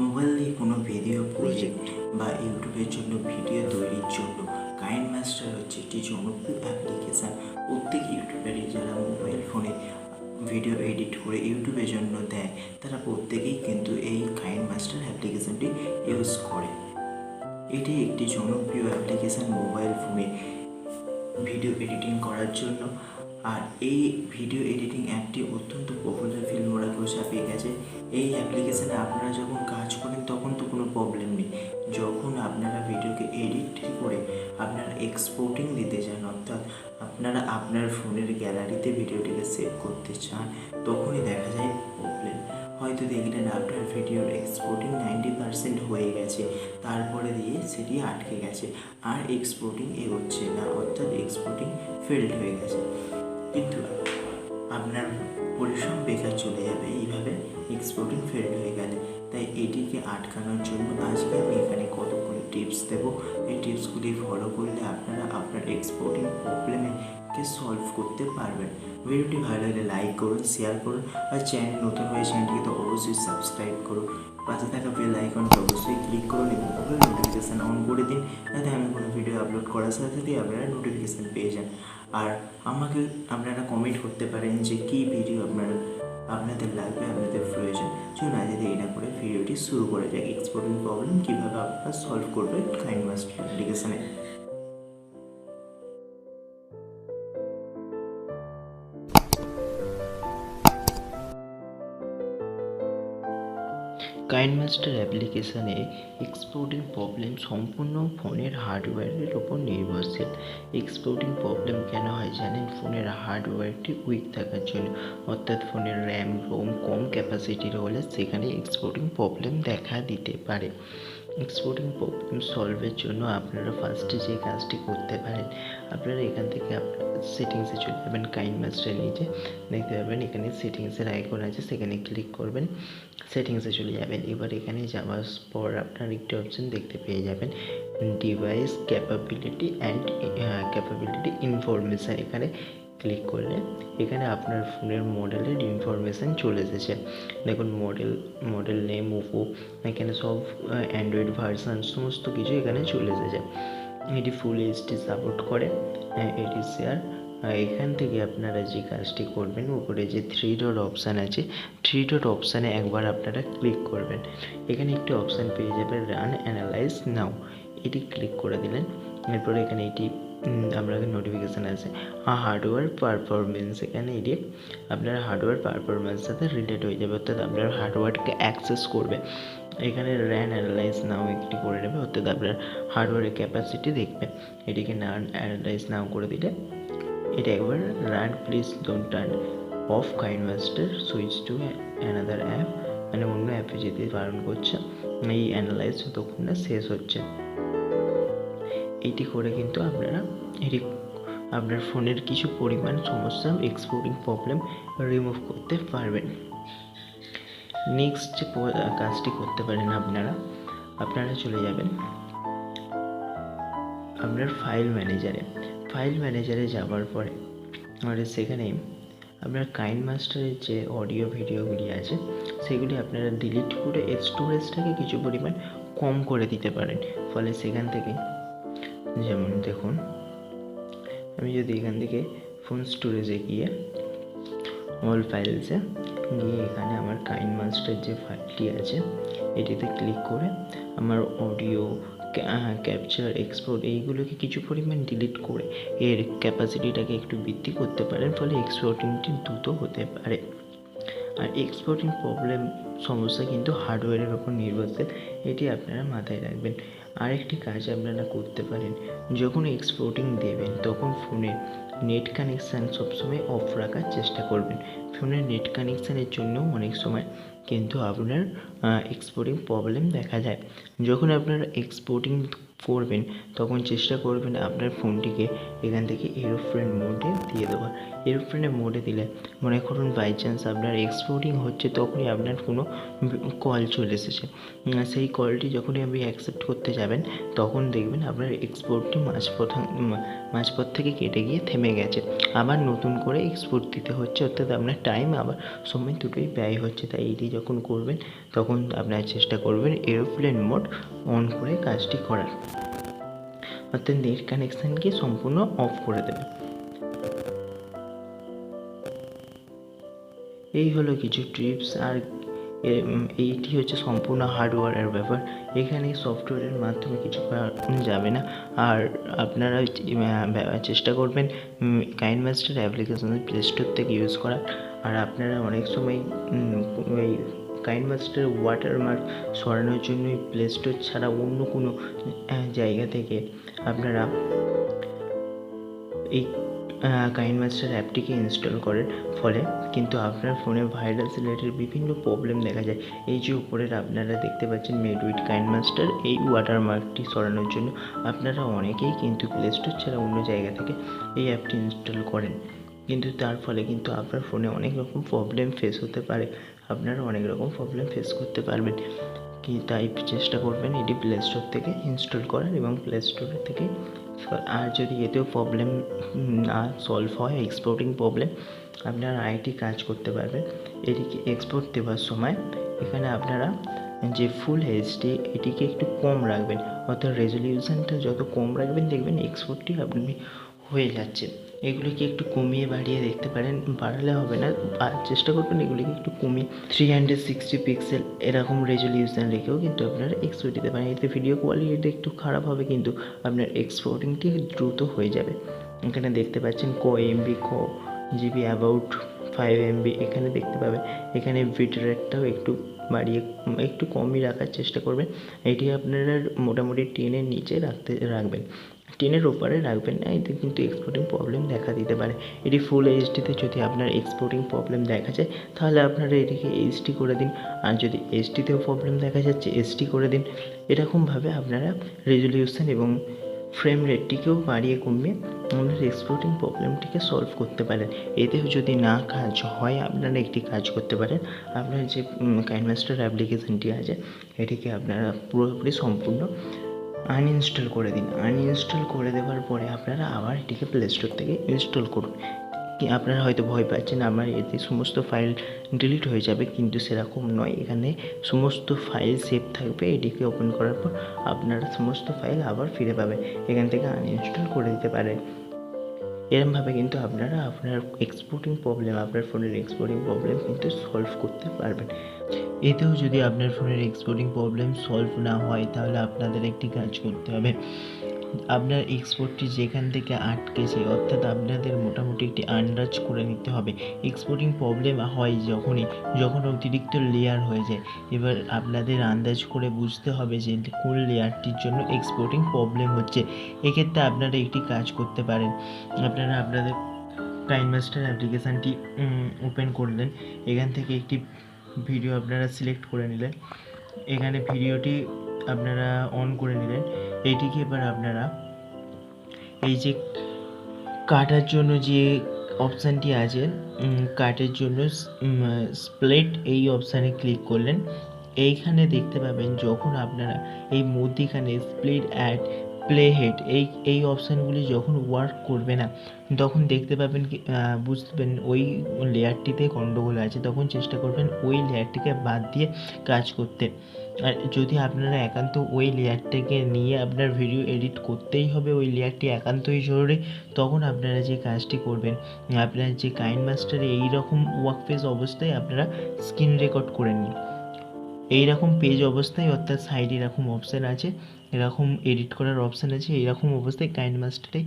Mobile দিয়ে কোনো video project বা ইউটিউবের জন্য ভিডিও তৈরির জন্য কাইনমাস্টার হচ্ছে একটি জনপ্রিয় অ্যাপ্লিকেশান। প্রত্যেক ইউটিউবারই যারা মোবাইল ফোনে ভিডিও এডিট করে ইউটিউবের জন্য দেয় তারা প্রত্যেকেই কিন্তু এই কাইনমাস্টার অ্যাপ্লিকেশানটি ইউজ করে। এটি একটি জনপ্রিয় অ্যাপ্লিকেশান মোবাইল ফোনে ভিডিও এডিটিং করার জন্য। আর এই ভিডিও এডিটিং অ্যাপটি অত্যন্ত পপুলার ফিল্মরা পেয়ে গেছে। এই অ্যাপ্লিকেশানে আপনারা যখন কাজ করেন তখন তো কোনো প্রবলেম নেই। যখন আপনারা ভিডিওকে এডিট করে আপনারা এক্সপোর্টিং দিতে চান, অর্থাৎ আপনারা আপনার ফোনের গ্যালারিতে ভিডিওটিকে সেভ করতে চান, তখনই দেখা যায় প্রবলেম। হয়তো দেখলেন আপনার ভিডিওর এক্সপোর্টিং 90% হয়ে গেছে, তারপরে দিয়ে সেটি আটকে গেছে, আর এক্সপোর্টিং এগোচ্ছে না, অর্থাৎ এক্সপোর্টিং ফেল্ড হয়ে গেছে। কিন্তু আপনার পরিশ্রম বেকার চলে যাবে এইভাবে এক্সপোর্টিং ফেল্ড হয়ে গেলে। তাই এটিকে আটকানোর জন্য আজকে আমি এখানে কতগুলো টিপস দেবো। এই টিপসগুলি ফলো করলে আপনারা আপনার এক্সপোর্টিং প্রবলেমকে সলভ করতে পারবেন। ভিডিওটি ভালো লাগলে লাইক করুন, শেয়ার করুন, আর চ্যানেল নতুন হয়ে চ্যানেলটিকে তো অবশ্যই সাবস্ক্রাইব করুন। পাশে থাকা বেল আইকনটি অবশ্যই ক্লিক করুন এবং ওপরে নোটিফিকেশান অন করে দিন, যাতে আমি কোনো ভিডিও আপলোড করার সাথে সাথে আপনারা নোটিফিকেশান পেয়ে যান। আর আমাকে আপনারা কমেন্ট করতে পারেন যে কী ভিডিও আপনাদের লাগবে, আপনাদের প্রয়োজন। চলুন আজ দেরি না করে ভিডিওটি শুরু করে যাক। এক্সপোর্টিং প্রবলেম কীভাবে আপনারা সলভ করবে কাইনমাস্টার অ্যাপ্লিকেশানে। কাইনমাস্টার অ্যাপ্লিকেশানে এক্সপোর্টিং প্রবলেম সম্পূর্ণ ফোনের হার্ডওয়্যারের ওপর নির্ভরশীল। এক্সপোর্টিং প্রবলেম কেন হয় জানেন? ফোনের হার্ডওয়্যারটি উইক থাকার জন্য, অর্থাৎ ফোনের র্যাম রোম কম ক্যাপাসিটির হলে সেখানে এক্সপোর্টিং প্রবলেম দেখা দিতে পারে। এক্সপোর্টিং প্রবলেম সলভের জন্য আপনারা ফার্স্টে যে কাজটি করতে পারেন, আপনারা এখান থেকে সেটিংসে চলে যাবেন। কাইনমাস্টার নিচে দেখতে পাবেন এখানে সেটিংসের আইকন আছে, সেখানে ক্লিক করবেন, সেটিংসে চলে যাবেন। এবার এখানে যাওয়ার পর আপনার একটি অপশন দেখতে পেয়ে যাবেন, device capability and capability information. এখানে ক্লিক করলে এখানে আপনার ফোনের মডেলের ইনফরমেশান চলে এসেছে। দেখুন মডেল নেম, ওপো, এখানে সব অ্যান্ড্রয়েড ভার্সান সমস্ত কিছু এখানে চলে এসেছে। এটি ফুল এইচডি সাপোর্ট করে, এটি শেয়ার। এখান থেকে আপনারা যে কাজটি করবেন, উপরে যে 3 ডট অপশান আছে, 3 ডট অপশানে একবার আপনারা ক্লিক করবেন। এখানে একটি অপশান পেয়ে যাবেন রান অ্যানালাইজ নাও, এটি ক্লিক করে দিলেন। এরপরে এখানে এটি আপনাকে নোটিফিকেশান আছে হার্ডওয়্যার পারফরমেন্স। এখানে এটি আপনার হার্ডওয়্যার পারফরমেন্সের সাথে রিলেট হয়ে যাবে, অর্থাৎ আপনার হার্ডওয়্যারকে অ্যাক্সেস করবে। এখানে র্যান অ্যানালাইজ নাও একটি করে নেবে, অর্থাৎ আপনার হার্ডওয়্যারের ক্যাপাসিটি দেখবে। এটিকে রান অ্যানালাইজ নাও করে দিলে এটা একবার run please don't turn off KineMaster switch to another app, মানে অন্য অ্যাপে যেতে বারণ করছে। এই অ্যানালাইজ যতক্ষণ না শেষ হচ্ছে, এইটি করে কিন্তু আপনারা এটি আপনার ফোনের কিছু পরিমাণ সমস্যা এক্সপোর্টিং প্রবলেম রিমুভ করতে পারবেন। নেক্সট যে কাজটি করতে পারেন আপনারা চলে যাবেন আপনার ফাইল ম্যানেজারে যাওয়ার পরে সেখানে আপনার কাইনমাস্টারের যে অডিও ভিডিওগুলি আছে সেগুলি আপনারা ডিলিট করে স্টোরেজটাকে কিছু পরিমাণ কম করে দিতে পারেন। ফলে সেখান থেকে, যেমন দেখুন আমি যদি এখান থেকে ফোন স্টোরেজে গিয়ে অল ফাইলসে গিয়ে এখানে আমার কাইনমাস্টার যে ফাইলটি আছে এটিতে ক্লিক করে আমার অডিও ক্যাপচার এক্সপোর্ট এইগুলোকে কিছু পরিমাণ ডিলিট করে এর ক্যাপাসিটিটাকে একটু বৃদ্ধি করতে পারেন, ফলে এক্সপোর্টিংটি দ্রুত হতে পারে। আর এক্সপোর্টিং প্রবলেম সমস্যা কিন্তু হার্ডওয়্যারের ওপর নির্ভরশীল, এটি আপনারা মাথায় রাখবেন। আরেকটি কাজ আপনারা করতে পারেন, যখন এক্সপোর্টিং দেবেন তখন ফোনের নেট কানেকশান সবসময় অফ রাখার চেষ্টা করবেন। ফোনের নেট কানেকশানের জন্য অনেক সময় কিন্তু আপনার এক্সপোর্টিং প্রবলেম দেখা যায়। যখন আপনারা এক্সপোর্টিং করবেন তখন চেষ্টা করবেন আপনার ফোনটিকে এখান থেকে এরোপ্লেন মোডে দিয়ে দেওয়ার। এরোপ্লেনে মোডে দিলে মনে করুন বাই চান্স আপনার এক্সপোর্টিং হচ্ছে, তখনই আপনার কোনো কল চলে এসেছে, সেই কলটি যখনই আপনি অ্যাকসেপ্ট করতে যাবেন তখন দেখবেন আপনার এক্সপোর্টটি মাঝপথ থেকে কেটে গিয়ে থেমে গেছে, আবার নতুন করে এক্সপোর্ট দিতে হচ্ছে, অর্থাৎ আপনার টাইম আবার সময় দুটোই ব্যয় হচ্ছে। তাই এটি যখন করবেন তখন আপনারা চেষ্টা করবেন এরোপ্লেন মোড অন করে কাজটি করার, অর্থাৎ নেট কানেকশানকে সম্পূর্ণ অফ করে দেবেন। এই হলো কিছু টিপস। আর এইটি হচ্ছে সম্পূর্ণ হার্ডওয়্যারের ব্যাপার, এখানে সফটওয়্যারের মাধ্যমে কিছু করা যাবে না। আর আপনারা চেষ্টা করবেন কাইনমাস্টার অ্যাপ্লিকেশন প্লে স্টোর থেকে ইউজ করার। আর আপনারা অনেক সময় এই কাইনমাস্টার ওয়াটারমার্ক সরানোর জন্য প্লে স্টোর ছাড়া অন্য কোনো জায়গা থেকে আপনারা এই কাইনমাস্টার অ্যাপটিকে ইনস্টল করার ফলে কিন্তু আপনার ফোনে ভাইরাস রিলেটেড বিভিন্ন প্রবলেম দেখা যায়। এই যে উপরের আপনারা দেখতে পাচ্ছেন মেড উইথ কাইনমাস্টার, এই ওয়াটারমার্কটি সরানোর জন্য আপনারা অনেকেই কিন্তু প্লে স্টোর ছাড়া অন্য জায়গা থেকে এই অ্যাপটি ইনস্টল করেন, কিন্তু তার ফলে কিন্তু আপনার ফোনে অনেক রকম প্রবলেম ফেস হতে পারে, আপনারা অনেক রকম প্রবলেম ফেস করতে পারবেন। তাই চেষ্টা করবেন এটি প্লে স্টোর থেকে ইনস্টল করার এবং প্লে স্টোর থেকে। আর যদি এতেও প্রবলেম না সলভ হয়, এক্সপোর্টিং প্রবলেম, আপনারা আইটি কাজ করতে পারবেন। এটিকে এক্সপোর্ট দেওয়ার সময় এখানে আপনারা যে ফুল এইচডি এটিকে একটু কম রাখবেন, অর্থাৎ রেজলিউশনটা যত কম রাখবেন দেখবেন এক্সপোর্টটি আপনি হয়ে যাচ্ছে। এগুলিকে একটু কমিয়ে বাড়িয়ে দেখতে পারেন, বাড়ালে হবে না, আর চেষ্টা করবেন এগুলিকে একটু কমিয়ে 360 পিক্সেল এরকম রেজলিউশন রেখেও কিন্তু আপনারা এক্সপোর্ট দিতে পারেন। এতে ভিডিও কোয়ালিটিটা একটু খারাপ হবে কিন্তু আপনার এক্সপোর্টিংটি দ্রুত হয়ে যাবে। এখানে দেখতে পাচ্ছেন এমবি জিবি অ্যাবাউট 5 MB এখানে দেখতে পাবেন। এখানে বিট রেটটাও একটু বাড়িয়ে একটু কমই রাখার চেষ্টা করবেন। এটি আপনারা মোটামুটি 10-এর নিচে রাখবেন, 10-এর ওপরে রাখবেন না, এতে কিন্তু এক্সপোর্টিং প্রবলেম দেখা দিতে পারে। এটি ফুল এইচডিতে যদি আপনার এক্সপোর্টিং প্রবলেম দেখা যায় তাহলে আপনারা এটিকে এইচডি করে দিন, আর যদি এইচডিতেও প্রবলেম দেখা যাচ্ছে এইচডি করে দিন। এরকমভাবে আপনারা রেজলিউশন এবং ফ্রেম রেটটিকেও বাড়িয়ে কমিয়ে আপনার এক্সপোর্টিং প্রবলেমটিকে সলভ করতে পারেন। এতেও যদি না কাজ হয় আপনারা একটি কাজ করতে পারেন, আপনার যে কাইনমাস্টার অ্যাপ্লিকেশনটি আছে এটিকে আপনারা পুরোপুরি সম্পূর্ণ আনইনস্টল করে দিন। আনইনস্টল করে দেওয়ার পরে আপনারা আবার এটিকে প্লে স্টোর থেকে ইনস্টল করুন। আপনারা হয়তো ভয় পাচ্ছেন আমার এতে সমস্ত ফাইল ডিলিট হয়ে যাবে, কিন্তু সেরকম নয়, এখানে সমস্ত ফাইল সেভ থাকবে। এটিকে ওপেন করার পর আপনারা সমস্ত ফাইল আবার ফিরে পাবেন, এখান থেকে আনইনস্টল করে দিতে পারেন। এরমভাবে কিন্তু আপনারা আপনার এক্সপোর্টিং প্রবলেম, আপনার ফোনের এক্সপোর্টিং প্রবলেম কিন্তু সলভ করতে পারবেন। এতেও যদি আপনার ফোনের এক্সপোর্টিং প্রবলেম সলভ না হয় তাহলে আপনাদের একটি কাজ করতে হবে, আপনার এক্সপোর্টটি যেখান থেকে আটকেছে অর্থাৎ আপনাদের মোটামুটি একটি আন্দাজ করে নিতে হবে। এক্সপোর্টিং প্রবলেম হয় যখন অতিরিক্ত লেয়ার হয়ে যায়। এবার আপনাদের আন্দাজ করে বুঝতে হবে যে কোন লেয়ারটির জন্য এক্সপোর্টিং প্রবলেম হচ্ছে। এক্ষেত্রে আপনারা একটি কাজ করতে পারেন, আপনারা আপনাদের কাইনমাস্টার অ্যাপ্লিকেশানটি ওপেন করলেন, এখান থেকে একটি ভিডিও আপনারা সিলেক্ট করে নিলেন, এখানে ভিডিওটি আপনারা অন করে নিলেন। এইটিকে এবার আপনারা এই যে কাটার জন্য যে অপশানটি আছে, কাটের জন্য স্প্লিট এই অপশানে ক্লিক করলেন। এইখানে দেখতে পাবেন যখন আপনারা এই মধ্যিখানে স্প্লিট অ্যাট প্লে হেড এই অপশানগুলি যখন ওয়ার্ক করবে না তখন দেখতে পাবেন বুঝবেন ওই লেয়ারটিতে গন্ডগোল আছে, তখন চেষ্টা করবেন ওই লেয়ারটিকে বাদ দিয়ে কাজ করতে। আর যদি আপনারা একান্ত ওই লেয়ারটাকে নিয়ে আপনার ভিডিও এডিট করতেই হবে, ওই লেয়ারটি একান্তই জরুরি, তখন আপনারা যে কাজটি করবেন, আপনার যে কাইনমাস্টারে এইরকম ওয়ার্কপেজ অবস্থায় আপনারা স্ক্রিন রেকর্ড করে নিন। এইরকম পেজ অবস্থায় অর্থাৎ সাইডে এরকম অপশান আছে, এরকম এডিট করার অপশান আছে, এইরকম অবস্থায় কাইনমাস্টারে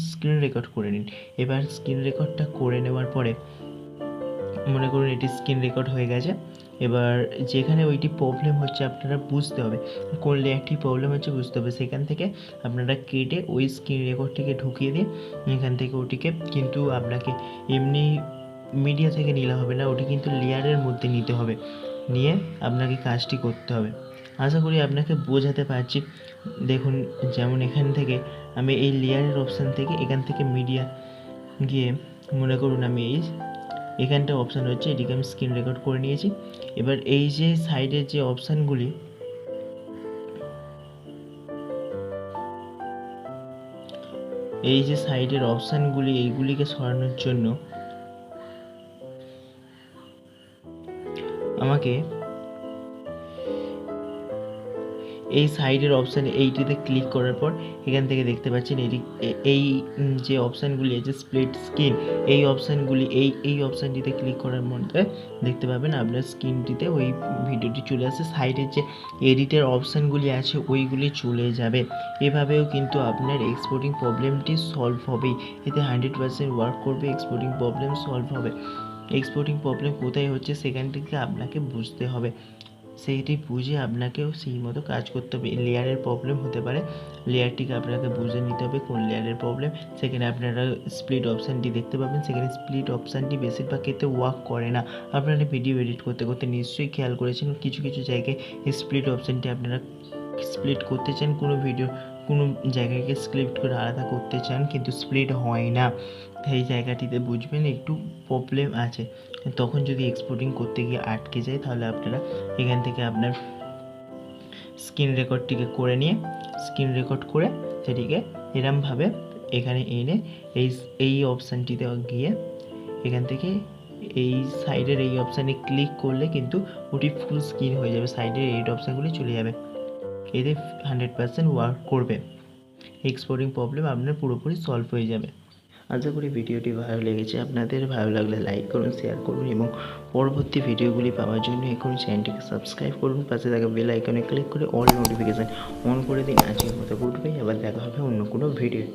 স্ক্রিন রেকর্ড করে নিন। এবার স্ক্রিন রেকর্ডটা করে নেওয়ার পরে মনে করুন এটি স্ক্রিন রেকর্ড হয়ে গেছে। এবার যেখানে ওইটি প্রবলেম হচ্ছে আপনারা বুঝতে হবে কোন লেয়ারটি প্রবলেম হচ্ছে বুঝতে হবে, সেখান থেকে আপনারা কেটে ওই স্ক্রিন রেকর্ডটিকে ঢুকিয়ে দিয়ে এখান থেকে ওটিকে, কিন্তু আপনাকে এমনি মিডিয়া থেকে নিলে হবে না, ওটি কিন্তু লেয়ারের মধ্যে নিতে হবে, নিয়ে আপনাকে কাজটি করতে হবে। আশা করি আপনাকে বোঝাতে পারছি। দেখুন, যেমন এখান থেকে আমি এই লেয়ারের অপশান থেকে এখান থেকে মিডিয়া গিয়ে মনে করুন আমি এখানটা অপশান হচ্ছে, এটিকে আমি স্ক্রিন রেকর্ড করে নিয়েছি। এবার এই যে সাইডের যে অপশানগুলি, এই যে সাইডের অপশানগুলি, এইগুলিকে সরানোর জন্য আমাকে এই সাইডের অপশানে এইটিতে ক্লিক করার পর এখান থেকে দেখতে পাচ্ছেন এই যে অপশানগুলি আছে স্প্লিট স্ক্রিন, এই অপশানগুলি এই অপশানটিতে ক্লিক করার মধ্যে দেখতে পাবেন আপনার স্ক্রিনটিতে ওই ভিডিওটি চলে আসে। সাইডের যে এডিটের অপশানগুলি আছে ওইগুলি চলে যাবে। এভাবেও কিন্তু আপনার এক্সপোর্টিং প্রবলেমটি সলভ হবে। এতে 100% ওয়ার্ক করবে, এক্সপোর্টিং প্রবলেম সলভ হবে। এক্সপোর্টিং প্রবলেম কোথায় হচ্ছে সেখান থেকে আপনাকে বুঝতে হবে, সেইটি বুঝে আপনাকেও সেই মতো কাজ করতে হবে। লেয়ারের প্রবলেম হতে পারে, লেয়ারটিকে আপনাকে বুঝে নিতে হবে কোন লেয়ারের প্রবলেম। সেখানে আপনারা স্প্লিট অপশানটি দেখতে পাবেন, সেখানে স্প্লিট অপশানটি বেশিরভাগ ক্ষেত্রে ওয়ার্ক করে না। আপনারা ভিডিও এডিট করতে করতে নিশ্চয়ই খেয়াল করেছেন কিছু কিছু জায়গায় স্প্লিট অপশানটি আপনারা স্প্লিট করতে চান, কোনো ভিডিও কোনো জায়গাকে স্প্লিট করে আলাদা করতে চান কিন্তু স্প্লিট হয় না। সেই জায়গাটিতে বুঝবেন একটু প্রবলেম আছে। তখন যদি এক্সপোর্টিং করতে গিয়ে আটকে যায় তাহলে আপনারা এখান থেকে আপনার স্ক্রিন রেকর্ডটিকে করে নিয়ে স্ক্রিন রেকর্ড করে সেটিকে এরমভাবে এখানে এনে এই অপশানটিতে গিয়ে এখান থেকে এই সাইডের এই অপশানে ক্লিক করলে কিন্তু ওটি ফুল স্ক্রিন হয়ে যাবে, সাইডের এই অপশানগুলি চলে যাবে। এতে 100% ওয়ার্ক করবে, এক্সপোর্টিং প্রবলেম আপনার পুরোপুরি সলভ হয়ে যাবে। আশা করি ভিডিওটি ভালো লেগেছে। আপনাদের ভালো লাগলে লাইক করুন, শেয়ার করুন এবং পরবর্তী ভিডিওগুলি পাওয়ার জন্য এখনই চ্যানেলটিকে সাবস্ক্রাইব করুন। পাশে থাকা বেল আইকনে ক্লিক করে অল নোটিফিকেশান অন করে দিন। আজকের মতো গুড বাই, আবার দেখা হবে অন্য কোনো ভিডিও।